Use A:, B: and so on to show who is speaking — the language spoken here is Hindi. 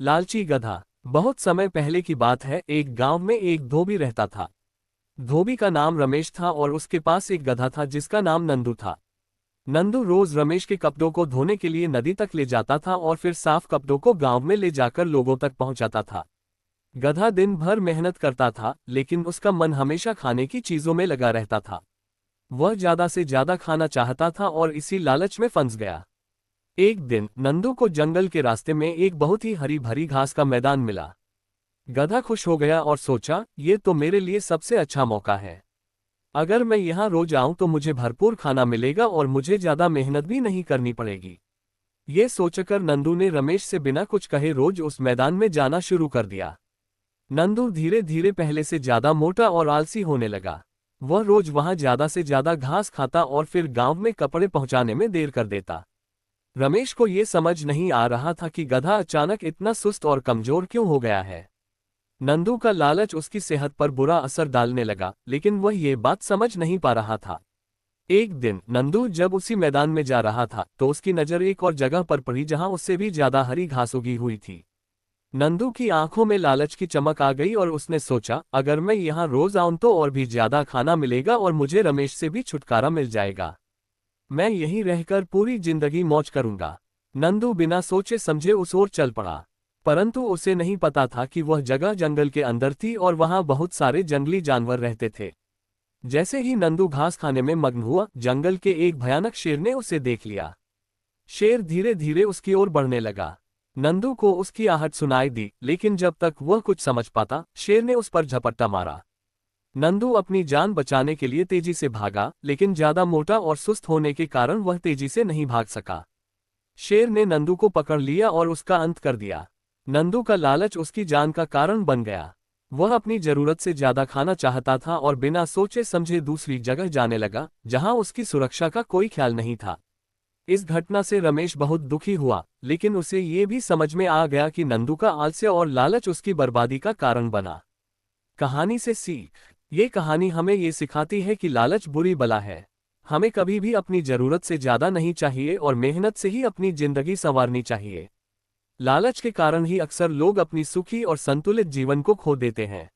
A: लालची गधा। बहुत समय पहले की बात है, एक गांव में एक धोबी रहता था। धोबी का नाम रमेश था और उसके पास एक गधा था जिसका नाम नंदू था। नंदू रोज रमेश के कपड़ों को धोने के लिए नदी तक ले जाता था और फिर साफ कपड़ों को गांव में ले जाकर लोगों तक पहुंचाता था। गधा दिन भर मेहनत करता था, लेकिन उसका मन हमेशा खाने की चीजों में लगा रहता था। वह ज्यादा से ज्यादा खाना चाहता था और इसी लालच में फंस गया। एक दिन नंदू को जंगल के रास्ते में एक बहुत ही हरी भरी घास का मैदान मिला। गधा खुश हो गया और सोचा, ये तो मेरे लिए सबसे अच्छा मौका है। अगर मैं यहाँ रोज आऊं तो मुझे भरपूर खाना मिलेगा और मुझे ज्यादा मेहनत भी नहीं करनी पड़ेगी। ये सोचकर नंदू ने रमेश से बिना कुछ कहे रोज उस मैदान में जाना शुरू कर दिया। नंदू धीरे धीरे पहले से ज्यादा मोटा और आलसी होने लगा। वह रोज वहां ज्यादा से ज्यादा घास खाता और फिर गांव में कपड़े पहुंचाने में देर कर देता। रमेश को ये समझ नहीं आ रहा था कि गधा अचानक इतना सुस्त और कमजोर क्यों हो गया है। नंदू का लालच उसकी सेहत पर बुरा असर डालने लगा, लेकिन वह ये बात समझ नहीं पा रहा था। एक दिन नंदू जब उसी मैदान में जा रहा था तो उसकी नजर एक और जगह पर पड़ी जहां उससे भी ज्यादा हरी घास उगी हुई थी। नंदू की आंखों में लालच की चमक आ गई और उसने सोचा, अगर मैं यहाँ रोज आऊं तो और भी ज्यादा खाना मिलेगा और मुझे रमेश से भी छुटकारा मिल जाएगा। मैं यहीं रहकर पूरी जिंदगी मौज करूंगा। नंदू बिना सोचे समझे उस ओर चल पड़ा। परंतु उसे नहीं पता था कि वह जगह जंगल के अंदर थी और वहां बहुत सारे जंगली जानवर रहते थे। जैसे ही नंदू घास खाने में मग्न हुआ, जंगल के एक भयानक शेर ने उसे देख लिया। शेर धीरे धीरे उसकी ओर बढ़ने लगा। नंदू को उसकी आहट सुनाई दी, लेकिन जब तक वह कुछ समझ पाता, शेर ने उस पर झपट्टा मारा। नंदू अपनी जान बचाने के लिए तेजी से भागा, लेकिन ज्यादा मोटा और सुस्त होने के कारण वह तेजी से नहीं भाग सका। शेर ने नंदू को पकड़ लिया और उसका अंत कर दिया। नंदू का लालच उसकी जान का कारण बन गया। वह अपनी जरूरत से ज्यादा खाना चाहता था और बिना सोचे समझे दूसरी जगह जाने लगा, जहां उसकी सुरक्षा का कोई ख्याल नहीं था। इस घटना से रमेश बहुत दुखी हुआ, लेकिन उसे ये भी समझ में आ गया कि नंदू का आलस्य और लालच उसकी बर्बादी का कारण बना। कहानी से सीख। ये कहानी हमें ये सिखाती है कि लालच बुरी बला है। हमें कभी भी अपनी जरूरत से ज्यादा नहीं चाहिए और मेहनत से ही अपनी जिंदगी संवारनी चाहिए। लालच के कारण ही अक्सर लोग अपनी सुखी और संतुलित जीवन को खो देते हैं।